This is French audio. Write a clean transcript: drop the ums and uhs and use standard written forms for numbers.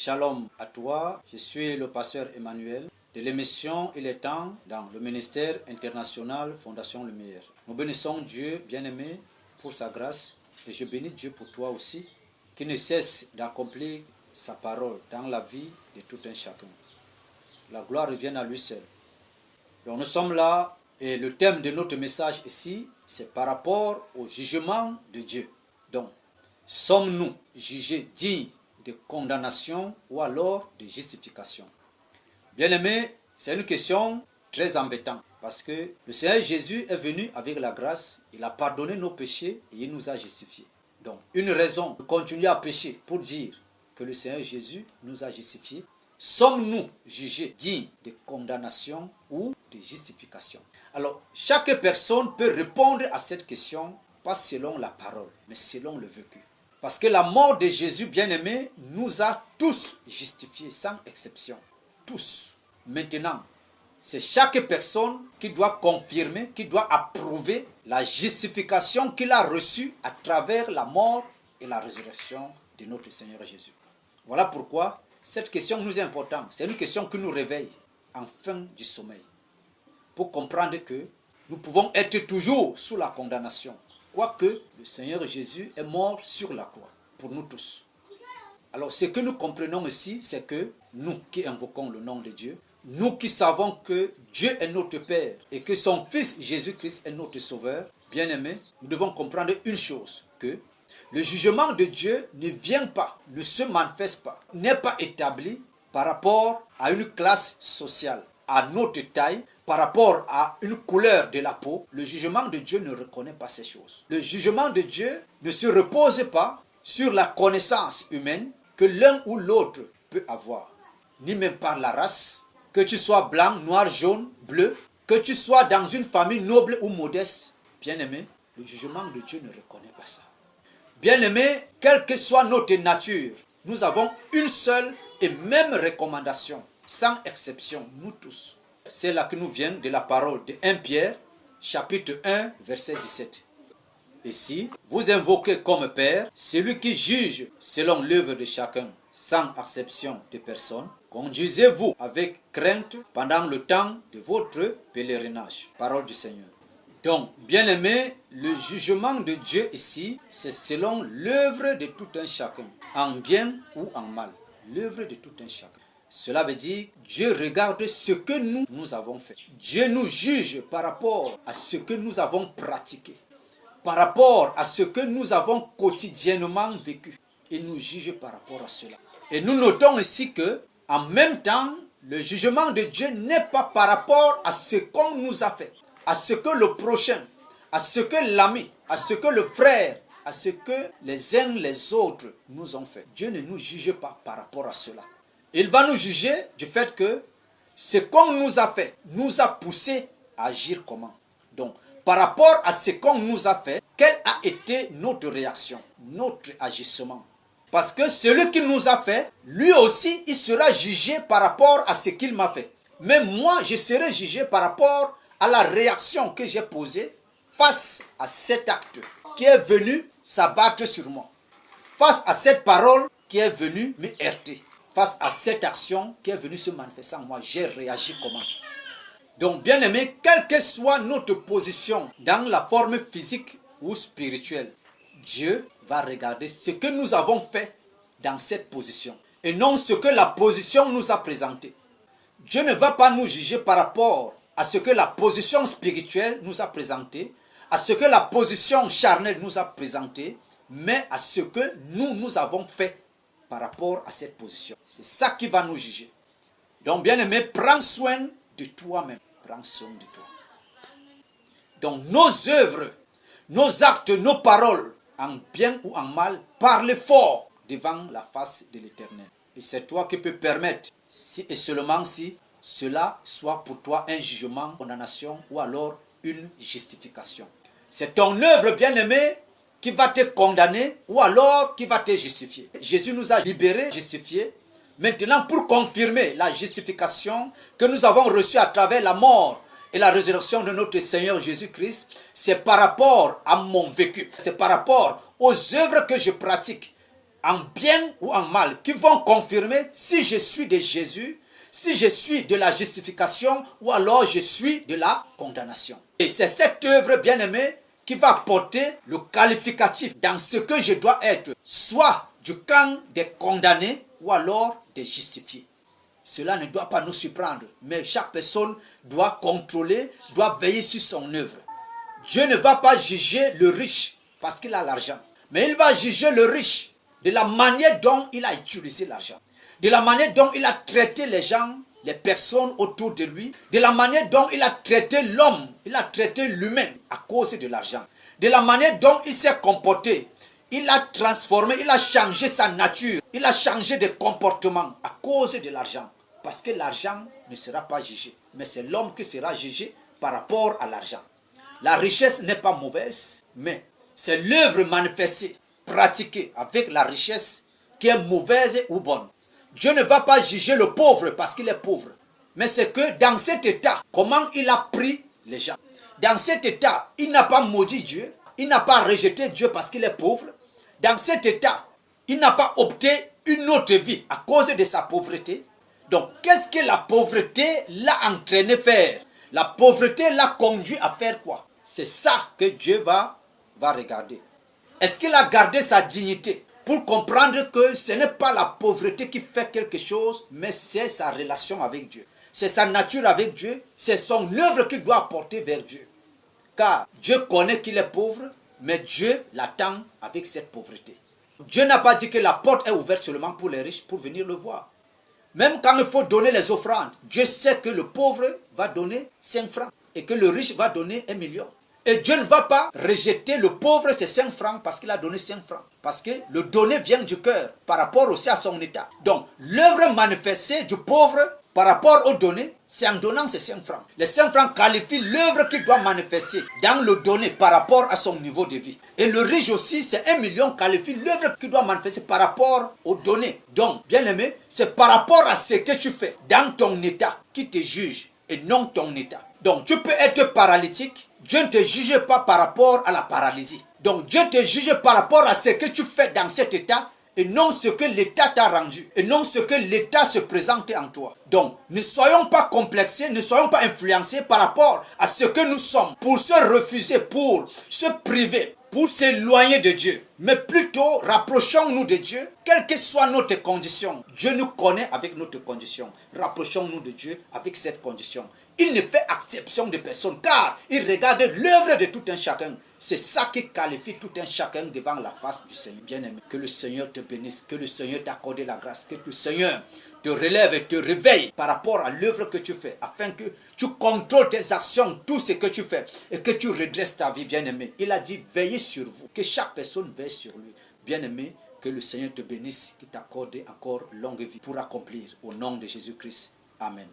Shalom à toi, je suis le pasteur Emmanuel de l'émission Il est temps dans le ministère international Fondation Lumière. Nous bénissons Dieu bien-aimé pour sa grâce et je bénis Dieu pour toi aussi qui ne cesse d'accomplir sa parole dans la vie de tout un chacun. La gloire revient à lui seul. Donc nous sommes là et le thème de notre message ici, c'est par rapport au jugement de Dieu. Donc, sommes-nous jugés dignes de condamnation ou alors de justification? Bien-aimé, c'est une question très embêtante parce que le Seigneur Jésus est venu avec la grâce, il a pardonné nos péchés et il nous a justifiés. Donc, une raison de continuer à pécher pour dire que le Seigneur Jésus nous a justifiés. Sommes-nous jugés dignes de condamnation ou de justification? Alors, chaque personne peut répondre à cette question, pas selon la parole, mais selon le vécu. Parce que la mort de Jésus, bien-aimé, nous a tous justifiés, sans exception. Tous. Maintenant, c'est chaque personne qui doit confirmer, qui doit approuver la justification qu'il a reçue à travers la mort et la résurrection de notre Seigneur Jésus. Voilà pourquoi cette question nous est importante. C'est une question qui nous réveille en fin du sommeil. Pour comprendre que nous pouvons être toujours sous la condamnation. Quoique le Seigneur Jésus est mort sur la croix pour nous tous. Alors ce que nous comprenons ici, c'est que nous qui invoquons le nom de Dieu, nous qui savons que Dieu est notre Père et que son Fils Jésus-Christ est notre Sauveur, bien-aimés, nous devons comprendre une chose, que le jugement de Dieu ne vient pas, ne se manifeste pas, n'est pas établi par rapport à une classe sociale, à notre taille, par rapport à une couleur de la peau. Le jugement de Dieu ne reconnaît pas ces choses. Le jugement de Dieu ne se repose pas sur la connaissance humaine que l'un ou l'autre peut avoir, ni même par la race, que tu sois blanc, noir, jaune, bleu, que tu sois dans une famille noble ou modeste. Bien-aimé, le jugement de Dieu ne reconnaît pas ça. Bien-aimé, quelle que soit notre nature, nous avons une seule et même recommandation, sans exception, nous tous. C'est là que nous vient de la parole de 1 Pierre, chapitre 1, verset 17. Ici, vous invoquez comme Père celui qui juge selon l'œuvre de chacun, sans exception de personne. Conduisez-vous avec crainte pendant le temps de votre pèlerinage. Parole du Seigneur. Donc, bien-aimé, le jugement de Dieu ici, c'est selon l'œuvre de tout un chacun, en bien ou en mal. L'œuvre de tout un chacun. Cela veut dire que Dieu regarde ce que nous avons fait. Dieu nous juge par rapport à ce que nous avons pratiqué, par rapport à ce que nous avons quotidiennement vécu. Il nous juge par rapport à cela. Et nous notons ici que, en même temps, le jugement de Dieu n'est pas par rapport à ce qu'on nous a fait, à ce que le prochain, à ce que l'ami, à ce que le frère, à ce que les uns les autres nous ont fait. Dieu ne nous juge pas par rapport à cela. Il va nous juger du fait que ce qu'on nous a fait nous a poussé à agir comment. Donc, par rapport à ce qu'on nous a fait, quelle a été notre réaction, notre agissement? Parce que celui qui nous a fait, lui aussi, il sera jugé par rapport à ce qu'il m'a fait. Mais moi, je serai jugé par rapport à la réaction que j'ai posée face à cet acte qui est venu s'abattre sur moi. Face à cette parole qui est venue me heurter. Face à cette action qui est venue se manifester en moi, j'ai réagi comment? Donc, bien aimé, quelle que soit notre position dans la forme physique ou spirituelle, Dieu va regarder ce que nous avons fait dans cette position et non ce que la position nous a présenté. Dieu ne va pas nous juger par rapport à ce que la position spirituelle nous a présenté, à ce que la position charnelle nous a présenté, mais à ce que nous avons fait par rapport à cette position. C'est ça qui va nous juger. Donc, bien-aimé, prends soin de toi-même. Prends soin de toi. Donc, nos œuvres, nos actes, nos paroles, en bien ou en mal, parlez fort devant la face de l'Éternel. Et c'est toi qui peux permettre, si et seulement si cela soit pour toi un jugement, condamnation ou alors une justification. C'est ton œuvre, bien-aimé, qui va te condamner ou alors qui va te justifier. Jésus nous a libérés, justifiés. Maintenant, pour confirmer la justification que nous avons reçue à travers la mort et la résurrection de notre Seigneur Jésus-Christ, c'est par rapport à mon vécu. C'est par rapport aux œuvres que je pratique en bien ou en mal, qui vont confirmer si je suis de Jésus, si je suis de la justification ou alors je suis de la condamnation. Et c'est cette œuvre, bien-aimé, qui va porter le qualificatif dans ce que je dois être, soit du camp des condamnés ou alors des justifiés. Cela ne doit pas nous surprendre, mais chaque personne doit contrôler, doit veiller sur son œuvre. Dieu ne va pas juger le riche parce qu'il a l'argent, mais il va juger le riche de la manière dont il a utilisé l'argent, de la manière dont il a traité les gens, les personnes autour de lui, de la manière dont il a traité l'homme, il a traité l'humain à cause de l'argent, de la manière dont il s'est comporté. Il a transformé, il a changé sa nature, il a changé de comportement à cause de l'argent. Parce que l'argent ne sera pas jugé, mais c'est l'homme qui sera jugé par rapport à l'argent. La richesse n'est pas mauvaise, mais c'est l'œuvre manifestée, pratiquée avec la richesse qui est mauvaise ou bonne. Dieu ne va pas juger le pauvre parce qu'il est pauvre, mais c'est que dans cet état, comment il a pris les gens. Dans cet état, il n'a pas maudit Dieu, il n'a pas rejeté Dieu parce qu'il est pauvre. Dans cet état, il n'a pas opté une autre vie à cause de sa pauvreté. Donc, qu'est-ce que la pauvreté l'a entraîné faire? La pauvreté l'a conduit à faire quoi? C'est ça que Dieu va regarder. Est-ce qu'il a gardé sa dignité pour comprendre que ce n'est pas la pauvreté qui fait quelque chose, mais c'est sa relation avec Dieu. C'est sa nature avec Dieu, c'est son œuvre qu'il doit apporter vers Dieu. Car Dieu connaît qu'il est pauvre, mais Dieu l'attend avec cette pauvreté. Dieu n'a pas dit que la porte est ouverte seulement pour les riches pour venir le voir. Même quand il faut donner les offrandes, Dieu sait que le pauvre va donner 5 francs et que le riche va donner 1 million. Et Dieu ne va pas rejeter le pauvre ses 5 francs parce qu'il a donné 5 francs. Parce que le donner vient du cœur par rapport aussi à son état. Donc, l'œuvre manifestée du pauvre par rapport au donné, c'est en donnant ces 5 francs. Les 5 francs qualifient l'œuvre qu'il doit manifester dans le donné par rapport à son niveau de vie. Et le riche aussi, c'est 1 million qualifie l'œuvre qu'il doit manifester par rapport au donné. Donc, bien aimé, c'est par rapport à ce que tu fais dans ton état qui te juge et non ton état. Donc, tu peux être paralytique. Dieu ne te juge pas par rapport à la paralysie. Donc Dieu te juge par rapport à ce que tu fais dans cet état et non ce que l'état t'a rendu et non ce que l'état se présente en toi. Donc ne soyons pas complexés, ne soyons pas influencés par rapport à ce que nous sommes pour se refuser, pour se priver, pour s'éloigner de Dieu. Mais plutôt rapprochons-nous de Dieu, quelles que soient notre condition. Dieu nous connaît avec notre condition. Rapprochons-nous de Dieu avec cette condition. Il ne fait exception de personne car il regarde l'œuvre de tout un chacun. C'est ça qui qualifie tout un chacun devant la face du Seigneur. Bien-aimé, que le Seigneur te bénisse, que le Seigneur t'accorde la grâce, que le Seigneur te relève et te réveille par rapport à l'œuvre que tu fais, afin que tu contrôles tes actions, tout ce que tu fais, et que tu redresses ta vie, bien-aimé. Il a dit, veillez sur vous, que chaque personne veille sur lui. Bien-aimé, que le Seigneur te bénisse, qu'il t'accorde encore longue vie pour accomplir au nom de Jésus-Christ. Amen.